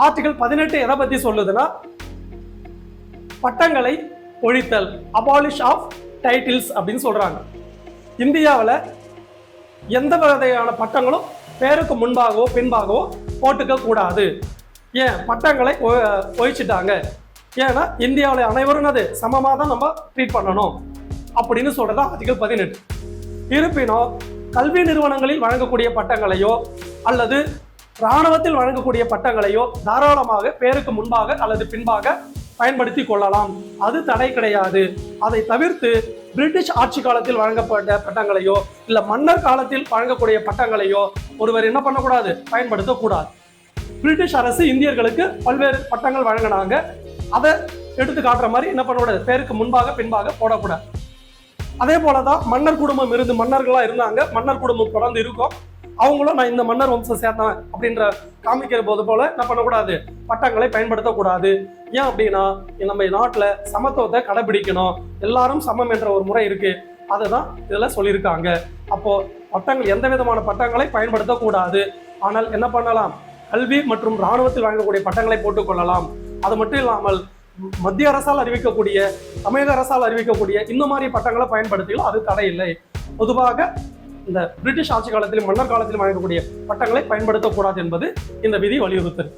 Article 18 எதை பத்தி சொல்லுதுன்னா, பட்டங்களை ஒழித்தல், அபாலிஷ் ஆஃப் டைட்டில்ஸ் அப்படின்னு சொல்றாங்க. இந்தியாவில் எந்த வகையான பட்டங்களும் பேருக்கு முன்பாகவோ பின்பாகவோ போட்டுக்க கூடாது. ஏன் பட்டங்களை ஒழிச்சிட்டாங்க? ஏன்னா இந்தியாவில் அனைவரும் அது சமமாக தான் நம்ம ட்ரீட் பண்ணணும் அப்படின்னு சொல்றதா ஆர்டிகல் 18. இருப்பினும் கல்வி நிறுவனங்களில் வழங்கக்கூடிய பட்டங்களையோ அல்லது இராணுவத்தில் வழங்கக்கூடிய பட்டங்களையோ தாராளமாக பேருக்கு முன்பாக அல்லது பின்பாக பயன்படுத்தி கொள்ளலாம். அது தடை கிடையாது. அதை தவிர்த்து பிரிட்டிஷ் ஆட்சி காலத்தில் வழங்கப்பட்ட பட்டங்களையோ இல்ல மன்னர் காலத்தில் வழங்கக்கூடிய பட்டங்களையோ ஒருவர் என்ன பண்ணக்கூடாது, பயன்படுத்தக்கூடாது. பிரிட்டிஷ் அரசு இந்தியர்களுக்கு பல்வேறு பட்டங்கள் வழங்கினாங்க. அதை எடுத்து காட்டுற மாதிரி என்ன பண்ணக்கூடாது, பேருக்கு முன்பாக பின்பாக போடக்கூடாது. அதே போலதான் மன்னர் குடும்பம் இருந்து மன்னர்களா இருந்தாங்க, மன்னர் குடும்பம் தொடர்ந்து இருக்கும். அவங்களும் நான் இந்த மன்னர் வம்சம் சேர்ந்தவன் அப்படின்ற காமிக்கிற போது போல என்ன பண்ணக்கூடாது, பட்டங்களை பயன்படுத்தக்கூடாது. ஏன் அப்படின்னா நம்ம நாட்டுல சமத்துவத்தை கடைபிடிக்கணும், எல்லாரும் சமம் என்ற ஒரு முறை இருக்கு. அதுதான் இதுல சொல்லியிருக்காங்க. அப்போ பட்டங்கள் எந்த விதமான பட்டங்களை பயன்படுத்தக்கூடாது. ஆனால் என்ன பண்ணலாம், கல்வி மற்றும் இராணுவத்தில் வழங்கக்கூடிய பட்டங்களை போட்டுக்கொள்ளலாம். அது மட்டும் இல்லாமல் மத்திய அரசால் அறிவிக்கக்கூடிய, தமிழக அரசால் அறிவிக்கக்கூடிய இந்த மாதிரி பட்டங்களை பயன்படுத்திக்கலாம், அது தடை இல்லை. பொதுவாக இந்த பிரிட்டிஷ் ஆட்சி காலத்திலும் மன்னர் காலத்திலும் வழங்கக்கூடிய பட்டங்களை பயன்படுத்தக்கூடாது என்பது இந்த விதி வலியுறுத்துது.